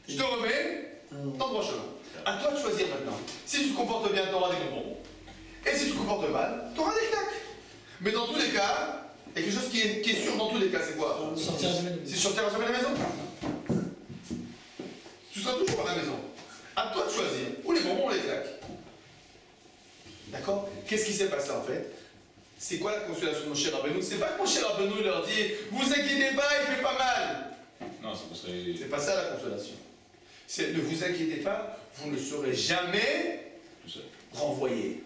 je te remets dans le droit chemin. À toi de choisir maintenant. Si tu te comportes bien, tu auras des bonbons. Et si tu te comportes mal, tu auras des claques. Mais dans tous les cas, il y a quelque chose qui est sûr dans tous les cas, c'est quoi? Sortir jamais de la maison. Si je sortirai jamais de la maison, tu seras toujours à la maison. À toi de choisir. Ou les bonbons ou les claques. D'accord? Qu'est-ce qui s'est passé en fait? C'est quoi la consolation de Moshe Rabbeinu? C'est pas que Moshe Rabbeinu leur dit vous inquiétez pas, il fait pas mal. Non, c'est pas ça la consolation. C'est ne vous inquiétez pas, vous ne serez jamais renvoyé.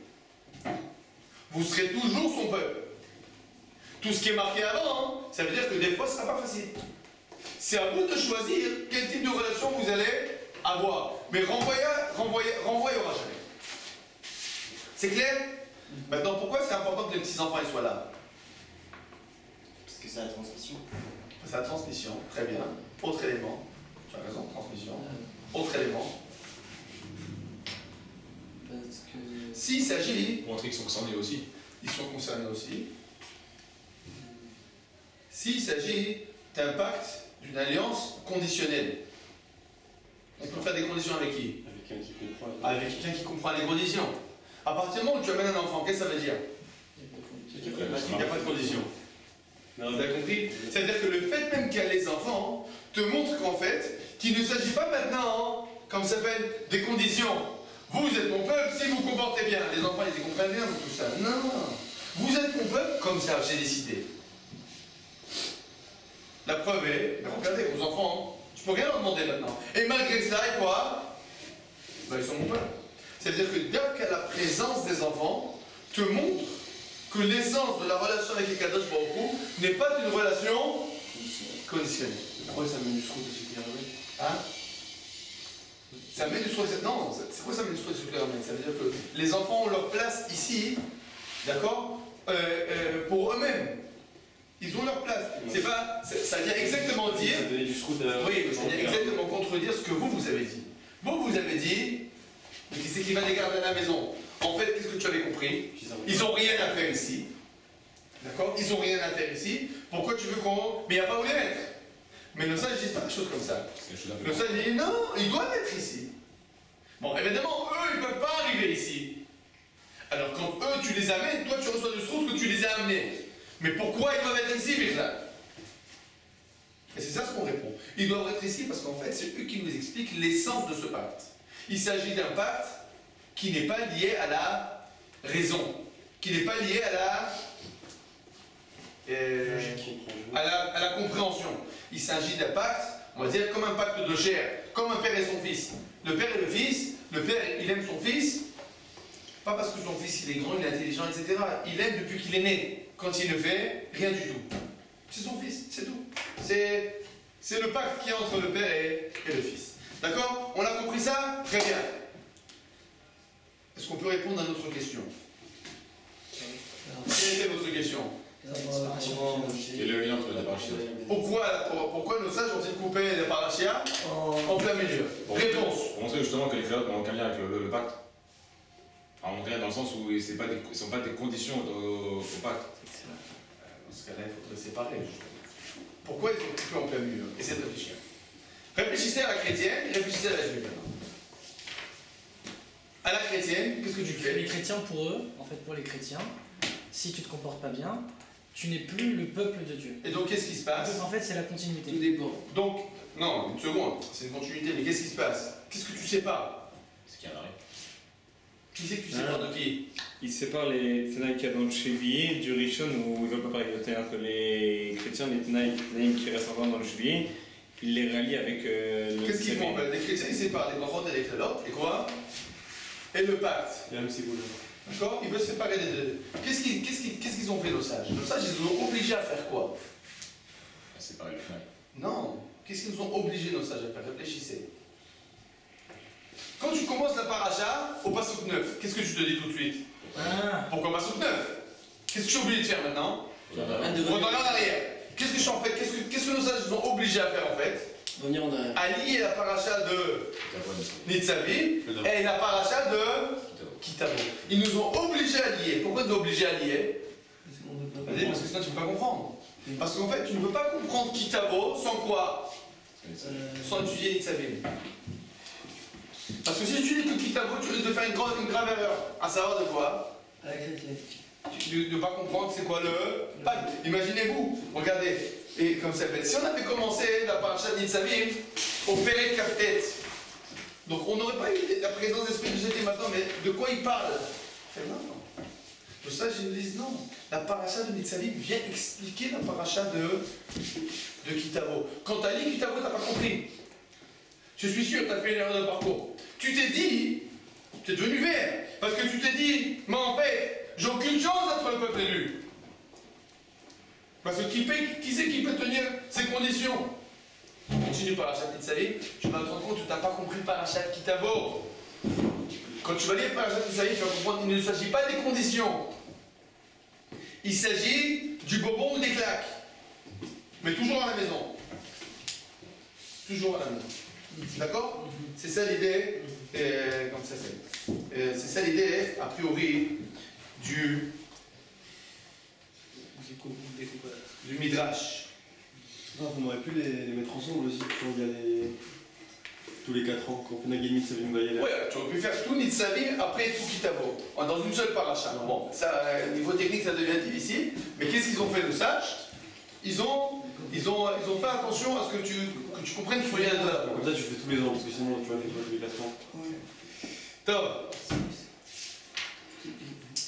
Vous serez toujours son peuple. Tout ce qui est marqué avant, hein, ça veut dire que des fois ce sera pas facile. C'est à vous de choisir quel type de relation vous allez avoir. Mais renvoyer aura jamais. C'est clair? Maintenant, pourquoi c'est important que les petits-enfants soient là? Parce que c'est la transmission. C'est la transmission, très bien. Autre élément. Tu as raison, transmission. Autre élément. Parce que... S'il s'agit... Pour montrer qu'ils sont concernés aussi. Ils sont concernés aussi. S'il s'agit d'un pacte, d'une alliance conditionnelle. On peut faire des conditions avec qui? Avec quelqu'un qui comprend. Avec quelqu'un qui comprend les conditions. À partir du moment où tu amènes un enfant, qu'est-ce que ça veut dire? Il n'y a pas de condition. Vous avez compris? C'est-à-dire que le fait même qu'il y a les enfants te montre qu'en fait, qu'il ne s'agit pas maintenant, comme ça s'appelle, des conditions. Vous êtes mon peuple si vous vous comportez bien. Les enfants, ils comprennent bien tout ça. Non. Vous êtes mon peuple comme ça, j'ai décidé. La preuve est, regardez vos enfants, je peux rien leur demander maintenant. Et malgré cela, et quoi? Ben, ils sont mon peuple. C'est-à-dire que dès qu'à la présence des enfants, te montre que l'essence de la relation avec les Kadosh Baruch Hu n'est pas une relation conditionnelle. Pourquoi ça met du scrout dessus qui est Hein? Ça met du scrout. Non, c'est quoi ça met du scrout dessus qui est Ça veut dire que les enfants ont leur place ici, d'accord, pour eux-mêmes. Ils ont leur place. C'est pas, ça vient exactement dire. Ça donnait du scrout Oui, mais ça vient exactement contredire ce que vous avez dit. Vous avez dit. Mais qui c'est qui va les garder à la maison? En fait, qu'est-ce que tu avais compris? Ils n'ont rien à faire ici. D'accord? Ils n'ont rien à faire ici. Pourquoi tu veux qu'on... Mais il n'y a pas où les mettre. Mais le sage ne dit pas des choses comme ça. Le sage dit non, ils doivent être ici. Bon, évidemment, eux, ils ne peuvent pas arriver ici. Alors quand eux, tu les amènes, toi, tu reçois du srout que tu les as amenés. Mais pourquoi ils doivent être ici, Birla? Et c'est ça ce qu'on répond. Ils doivent être ici parce qu'en fait, c'est eux qui nous expliquent l'essence de ce pacte. Il s'agit d'un pacte qui n'est pas lié à la raison, qui n'est pas lié à la compréhension. Il s'agit d'un pacte, on va dire, comme un pacte de chair, comme un père et son fils. Le père et le fils, le père, il aime son fils, pas parce que son fils il est grand, il est intelligent, etc. Il aime depuis qu'il est né. Quand il ne fait rien du tout. C'est son fils, c'est tout. C'est le pacte qui est entre le père et le fils. D'accord? On a compris ça? Très bien. est-ce qu'on peut répondre à notre question? Quelle était votre question? Quel est le lien entre les parachutes? Pourquoi nos sages ont-ils coupé les parachia en plein milieu? Réponse. Pour montrer justement que les créateurs n'ont aucun lien avec le pacte. Enfin, aucun lien dans le sens où ce ne sont pas des conditions au pacte. Dans ce cas-là, il faudrait séparer. Pourquoi ils sont coupés en plein milieu? Essayez de réfléchir. Réfléchissez à la chrétienne et réfléchissez à la juive. À la chrétienne, qu'est-ce que tu fais? Les chrétiens, pour eux, en fait, pour les chrétiens, si tu te comportes pas bien, tu n'es plus le peuple de Dieu. Et donc, qu'est-ce qui se passe? En fait, c'est la continuité. Tout dépend. Donc, non, une seconde, c'est une continuité, mais qu'est-ce qui se passe? Qu'est-ce que tu sépares? C'est qu'il y a un arrêt. Qui c'est que tu sépares de qui? Ils séparent les Tenaï qu'il y a dans le Chevier du Rishon où ils ne veulent pas parler de entre les chrétiens, les Tenaï qui restent encore dans le Chevier, ils les rallient avec le. Qu'est-ce qu'ils font? Les chrétiens, ils séparent les brachot et les clélotes, et quoi? Et le pacte. Il y a même ces boules. D'accord? Ils veulent se séparer des deux. Qu'est-ce qu'ils ont fait, nos sages? Nos sages, ils nous ont obligés à faire quoi? Séparer le Tenaï. Non. Qu'est-ce qu'ils nous ont obligés, nos sages, à faire? Réfléchissez. Quand tu commences la paracha au passouk 9, qu'est-ce que tu te dis tout de suite? Pourquoi passouk 9? Qu'est-ce que je suis obligé de faire maintenant? Retourner en arrière. Qu'est-ce que je fais en fait? Qu'est-ce que nos sages nous ont obligés à faire en fait? Revenir en arrière. À lier la paracha de Nitzavim et la paracha de Kitavo. Ils nous ont obligés à lier. Pourquoi ils nous ont obligés à lier? Parce que sinon tu ne peux pas comprendre. Parce qu'en fait, tu ne peux pas comprendre Kitavo sans quoi? Sans étudier Nitzavim. Parce que si tu dis que Kitavo, tu risques de faire une grave erreur. À savoir de quoi? À la chrétienne. De ne pas comprendre c'est quoi le pacte. Imaginez-vous, regardez, et comme ça fait. Si on avait commencé la paracha de Nitzavim au Pérec Kaftet, donc on n'aurait pas eu la présence d'esprit de Jésus maintenant, mais de quoi il parle? Non. Pour ça, je me dis non. La paracha de Nitzavim vient expliquer la paracha de Kitavo. Quand tu as lu Kitavo, tu n'as pas compris. Je suis sûr que tu as fait une erreur de parcours. Tu t'es dit, tu es devenu vert, parce que tu t'es dit, mais en fait, j'ai aucune chance d'être le peuple élu. Parce que qui c'est qui peut tenir ces conditions? Continue Parachat Nitzavim, tu vas te rendre compte que tu n'as pas compris Parachat Kitavo. Quand tu vas lire Parachat Nitzavim, tu vas comprendre qu'il ne s'agit pas des conditions. Il s'agit du bobon ou des claques. Mais toujours à la maison. Toujours à la maison. D'accord? C'est ça l'idée, comment ça s'appelle? C'est ça l'idée, a priori, du Midrash. Non, on aurait pu les mettre ensemble aussi, quand il y a tous les 4 ans, quand on fait Nagel Nitzavim Vayelech. Ouais, tu aurais pu faire tout Nitzavim après tout Kitavo, dans une seule paracha. Bon, ça, niveau technique, ça devient difficile, mais qu'est-ce qu'ils ont fait de sage? Ils ont fait attention à ce que tu comprennes qu'il faut y aller de là. Comme ça, tu fais tous les ans, parce que sinon, tu vas faire tous les 4 ans. Top.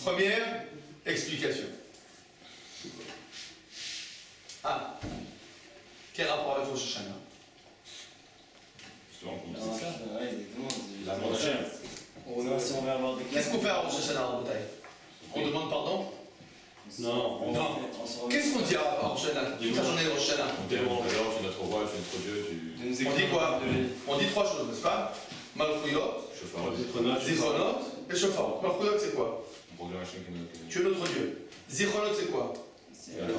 Première explication. Ah, quel rapport avec Rosh Hashanah? Justement, comme Non, ça. ouais, exactement. La montagne. Si on veut avoir des Qu'est-ce qu'on fait à Rosh Hashanah en bataille? On demande pardon? Non. Non. Qu'est-ce qu'on dit à Rosh Hashanah? Toute la journée de Rosh Hashanah. On dit alors, tu es notre roi, tu es notre Dieu, On dit quoi? On dit 3 choses, n'est-ce pas? Malchuyot, Chauffard, Zichronot et Shofarot. Malchuyot, c'est quoi? on proclame Hachem qui est notre Tu es notre Dieu. Zichronot, c'est quoi?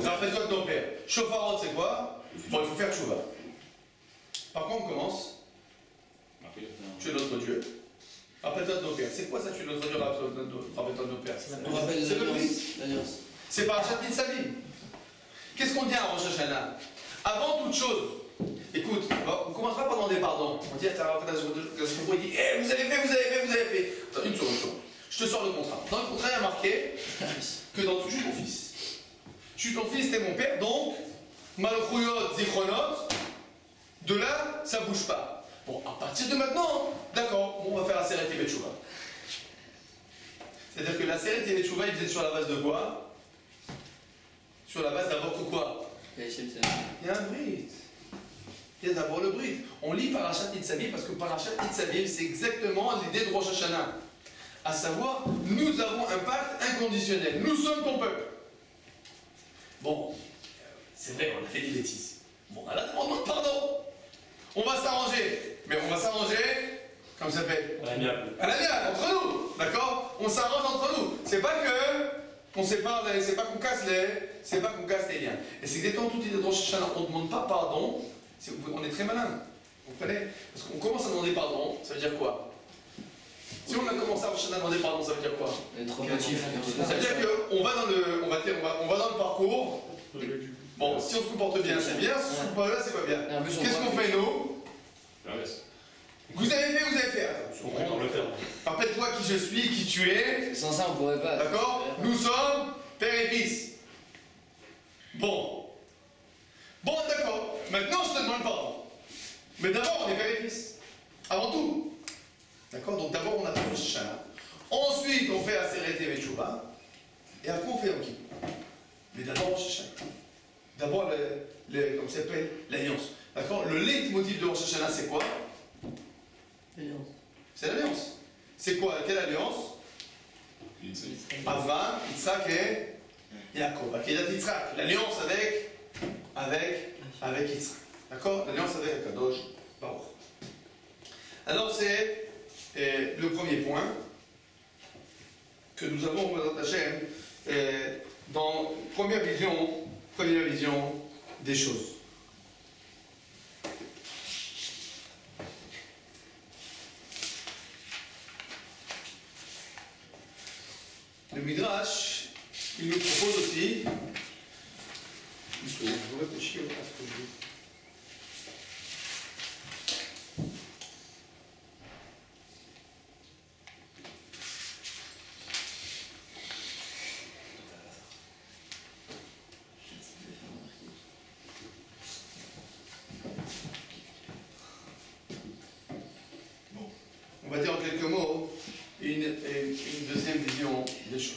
Rappelle-toi de ton père. Shofarot, c'est quoi? Bon, il faut faire tchouva. Par contre, on commence. Tu es notre Dieu. Rappelle-toi de nos pères. C'est quoi ça, tu es notre Dieu? Rappelle-toi de nos pères. On rappelle C'est le prix. l'alliance. C'est Parachat Nitzavim. Qu'est-ce qu'on dit à Rosh Hashanah? Avant toute chose, écoute, on ne commence pas par demander pardon. On dit à ta il dit vous avez fait. Attends, une seconde. Je te sors le contrat. Dans le contrat, il y a marqué que dans tout, je suis ton fils. Je suis ton fils, t'es mon père, donc, Malchuyot, Zichronot, de là, ça bouge pas. Bon, à partir de maintenant, d'accord, on va faire la Seret Tevet Shuvah. C'est-à-dire que la Seret Tevet Shuvah, il faisait sur la base de quoi? Sur la base d'abord que quoi? Il y a un brit. Il y a d'abord le brit. On lit Parachat Nitzavim parce que Parachat Nitzavim, c'est exactement l'idée de Rosh Hashanah. À savoir, nous avons un pacte inconditionnel. Nous sommes ton peuple. Bon, c'est vrai, on a fait des bêtises. Bon, on a la demande de pardon. On va s'arranger. Mais on va s'arranger, comme ça s'appelle? À l'amiable. À l'amiable, entre nous. d'accord? On s'arrange entre nous. C'est pas que on sépare les, c'est pas qu'on casse les liens. Et c'est exactement tout l'idée de Rosh Hashanah. On ne demande pas pardon, on est très malin. Vous comprenez? Parce qu'on commence à demander pardon, ça veut dire quoi? Si on a commencé à Rosh Hashanah à demander pardon, ça veut dire quoi? Être motif. Ça veut dire qu'on va dans le parcours. Bon, si on se comporte bien, c'est bien. Si on se comporte pas bien, c'est pas bien. Qu'est-ce qu'on fait nous? Vous avez fait. Rappelle-toi qui je suis, qui tu es. Sans ça, on pourrait pas. D'accord? Nous sommes père et fils. Bon, d'accord. Maintenant, je te demande pardon. Mais d'abord, on est père et fils. Avant tout. D'accord? Donc d'abord, on a fait le Shana. Ensuite, on fait Aseret et Veshuva. Et après, on fait Yom Kippur. Mais d'abord, Rosh Hashanah. D'abord, comme ça s'appelle, l'alliance. D'accord? Le leitmotiv de Rosh Hashanah, c'est quoi? L'alliance. C'est l'alliance. C'est quoi? Quelle alliance? Avraham, Yitzhak et Yaakov. Akedat Yitzhak. L'alliance avec Yitzhak. D'accord? L'alliance avec Akadosh Baruch. Alors, c'est le premier point que nous avons au Hashem dans première vision des choses. Le Midrash, il nous propose aussi, je vais réfléchir à ce que je dis. On va dire en quelques mots une deuxième vision des choses.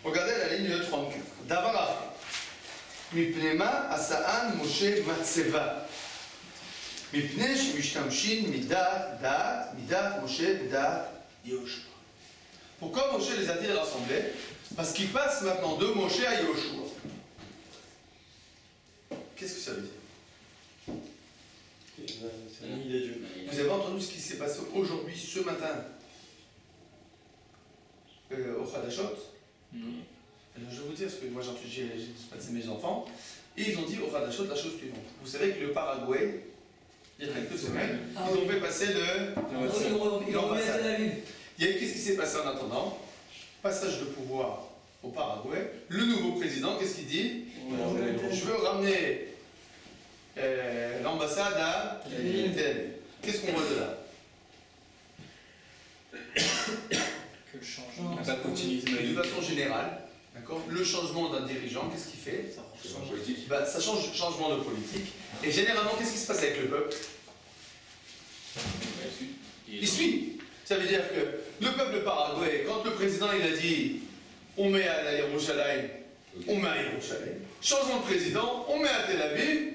Regardez la ligne 34. Davara. Mipnema asa'an Moshe matseva. Mipne shemishtamshin midat Moshe midat Yehoshua. Pourquoi Moshe les a-t-il rassemblés? Parce qu'il passe maintenant de Moshe à Yehoshua. Qu'est-ce que ça veut dire? C'est l'ami des dieux. Vous avez entendu ce qui s'est passé aujourd'hui, ce matin, au Hadashot? Non. Alors, je vais vous dire, parce que moi j'ai passé mes enfants, et ils ont dit au Hadashot la chose suivante. Vous savez que le Paraguay, il y a quelques semaines, ils ont fait passer l'ambassade. Qu'est-ce qui s'est passé en attendant? Passage de pouvoir au Paraguay. Le nouveau président, qu'est-ce qu'il dit? Je veux ramener l'ambassade à Tel. Qu'est-ce qu'on voit de là? Que le changement. La continuité De façon générale, d'accord, le changement d'un dirigeant, qu'est-ce qu'il fait? Ça change changement de politique. Et généralement, qu'est-ce qui se passe avec le peuple? Il suit. Ça veut dire que le peuple paraguay, quand le président il a dit on met à Yerushalayim, on met à Yerushalayim. Changement de président, on met à Tel Aviv,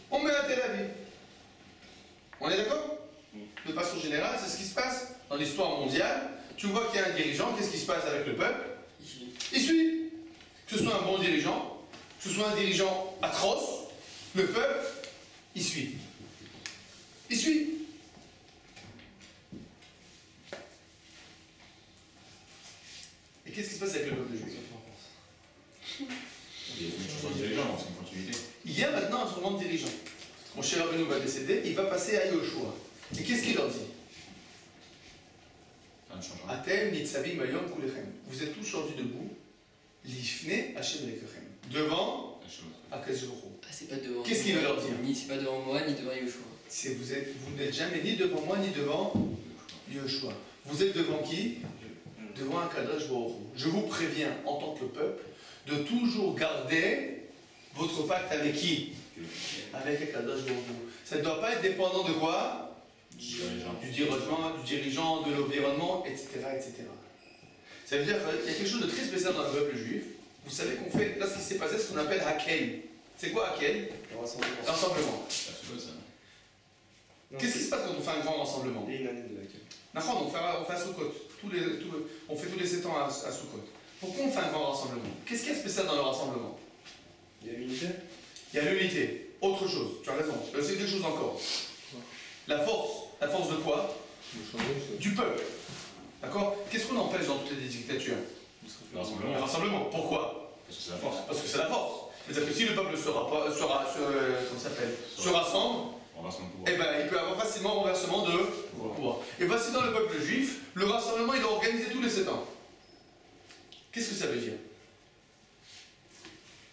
on met à Tel Aviv. On est d'accord? De façon générale, c'est ce qui se passe dans l'histoire mondiale. Tu vois qu'il y a un dirigeant, qu'est-ce qui se passe avec le peuple? Il suit. Que ce soit un bon dirigeant, que ce soit un dirigeant atroce, le peuple, il suit. Il suit. Et qu'est-ce qui se passe avec le peuple juif? Il y a maintenant un changement de dirigeant. Mon cher Rabbeinu va décéder, il va passer à Yehoshua. Et qu'est-ce qu'il leur dit? Atem nitzavim bayom kulechem. Vous êtes tous aujourd'hui debout. Lifne Hashem lekechem. Devant Akadosh Baruch Hu. Ah, c'est pas devant. Qu'est-ce qu'il veut leur dire? C'est pas devant moi, ni devant Yehoshua. Vous n'êtes jamais ni devant moi, ni devant Yehoshua. Vous êtes devant qui? Devant Akadosh Baruch Hu. Je vous préviens, en tant que peuple, de toujours garder votre pacte avec qui? Avec Akadosh Baruch Hu. Ça ne doit pas être dépendant de quoi? Du dirigeant, de l'environnement, etc., etc. Ça veut dire qu'il y a quelque chose de très spécial dans le peuple juif. Vous savez qu'on fait, là ce qui s'est passé, ce qu'on appelle Hakel. C'est quoi Hakel? Rassemblement. Qu'est-ce qui se passe quand on fait un grand rassemblement? Et une année de laquelle? On fait à Sukkot. On fait tous les 7 ans à Sukkot. Pourquoi on fait un grand rassemblement? Qu'est-ce qu'il y a de spécial dans le rassemblement? Il y a l'unité? Il y a l'unité. Autre chose, tu as raison. C'est quelque chose encore. La force de quoi? Du peuple. D'accord? Qu'est-ce qu'on empêche dans toutes les dictatures? Le rassemblement. Le rassemblement. Pourquoi? Parce que c'est la force. Parce que c'est la force. C'est-à-dire que si le peuple se rassemble, Renversement de pouvoir. eh ben, il peut avoir facilement renversement de pouvoir. Et bien si dans le peuple juif, le rassemblement il est organisé tous les 7 ans. Qu'est-ce que ça veut dire?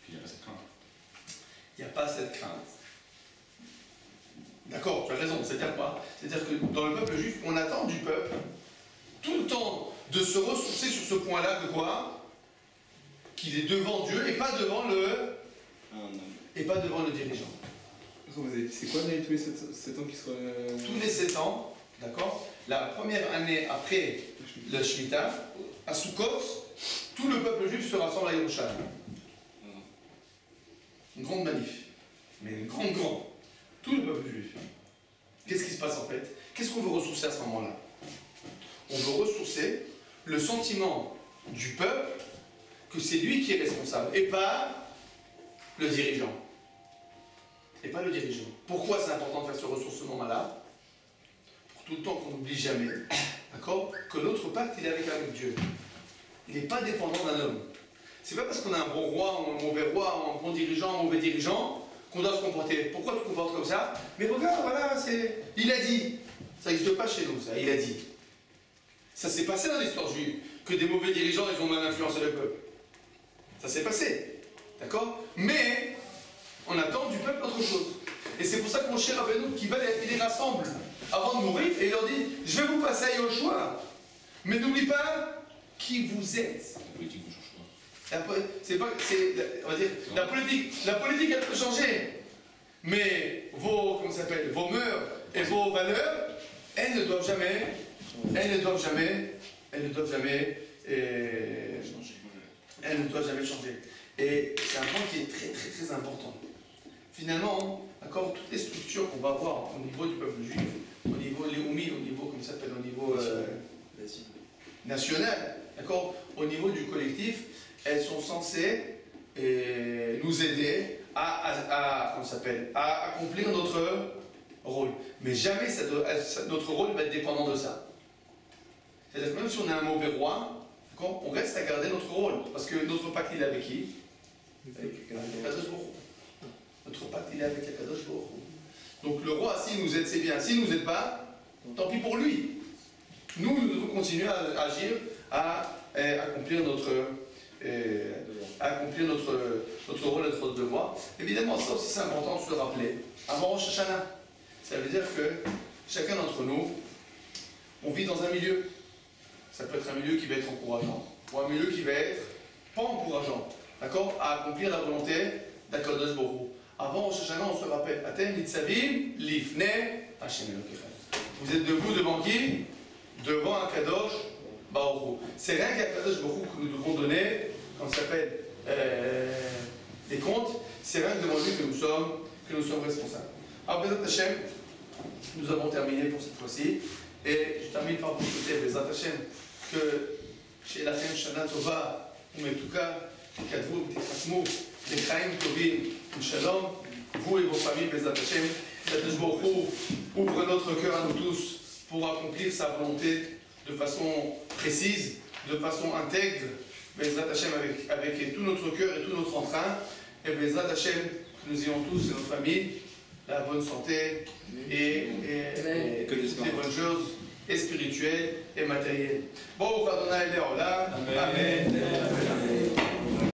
Puis il n'y a pas cette crainte. Il n'y a pas cette crainte. D'accord, tu as raison, c'est-à-dire quoi? C'est-à-dire que dans le peuple juif, on attend du peuple tout le temps de se ressourcer sur ce point-là que quoi? Qu'il est devant Dieu et pas devant le dirigeant. C'est quoi l'année tous les 7 ans qui sera. Tous les 7 ans, d'accord? La première année après le Shemitah, à Sukkot, tout le peuple juif se rassemble à Yerushalayim. Une grande manif. Mais une grande. Tout le peuple juif. Qu'est-ce qui se passe en fait? Qu'est-ce qu'on veut ressourcer à ce moment-là? On veut ressourcer le sentiment du peuple que c'est lui qui est responsable et pas le dirigeant. Et pas le dirigeant. Pourquoi c'est important de faire ce ressourcement-là? Pour tout le temps qu'on n'oublie jamais, d'accord, que notre pacte il est avec Dieu. Il n'est pas dépendant d'un homme. C'est pas parce qu'on a un bon roi ou un mauvais roi ou un bon dirigeant ou un mauvais dirigeant qu'on doit se comporter. Pourquoi tu te comportes comme ça? Mais regarde, voilà, c'est. Il a dit. Ça n'existe pas chez nous, ça, il a dit. Ça s'est passé dans l'histoire juive, que des mauvais dirigeants, ils ont mal influencé le peuple. Ça s'est passé. D'accord? Mais on attend du peuple autre chose. Et c'est pour ça que mon cher Rabbeinu, il les rassemble avant de mourir et il leur dit, je vais vous passer à Yoshua, mais n'oublie pas qui vous êtes. La politique ne change pas. On va dire, la politique elle peut changer, mais vos mœurs et vos valeurs, elles ne doivent jamais changer. Et c'est un point qui est très très très important. Finalement, d'accord, toutes les structures qu'on va avoir au niveau du peuple juif, au niveau léoumi, au niveau, comment ça s'appelle, au niveau national, d'accord, au niveau du collectif, elles sont censées nous aider à accomplir notre rôle. Mais jamais notre rôle va être dépendant de ça. C'est-à-dire que même si on a un mauvais roi, d'accord, on reste à garder notre rôle. Parce que notre pacte, il est avec qui? Avec Akadosh Baruch Hu. Notre pacte, il est avec Akadosh Baruch Hu. Donc le roi, s'il nous aide, c'est bien. S'il ne nous aide pas, tant pis pour lui. Nous devons continuer à agir, à accomplir notre rôle et notre devoir. Évidemment, ça aussi c'est important de se le rappeler. Avant Rosh Hashanah, ça veut dire que chacun d'entre nous, on vit dans un milieu. Ça peut être un milieu qui va être encourageant, ou un milieu qui va être pas encourageant, d'accord, à accomplir la volonté d'Akadosh Baruch Hu. Avant Rosh Hashanah, on se rappelle, Atem Nitzavim Lifnei Hashem Elokeichem. Vous êtes debout devant qui? Devant Akadosh Baruch Hu. C'est rien qu'Akadosh Baruch Hu que nous devons donner, comme ça s'appelle, des comptes, c'est rien que devant lui que nous sommes responsables. Alors, Bezat Hashem, nous avons terminé pour cette fois-ci, et je termine par vous souhaiter, Bezat Hashem, que chez la fin Shana Tova, Umetuka, Tikadvu, Tikasmu, Lechaim Tovim, Shalom, vous et vos familles, Bezat Hashem, Akadosh Baruch Hu ouvre notre cœur à nous tous pour accomplir sa volonté de façon précise, de façon intègre, Bezat Hashem avec tout notre cœur et tout notre entrain, et Bezat Hashem, que nous ayons tous et nos familles la bonne santé et les bonnes choses et spirituelles et matérielles. Bon, Adonai Leolam. Amen. Amen.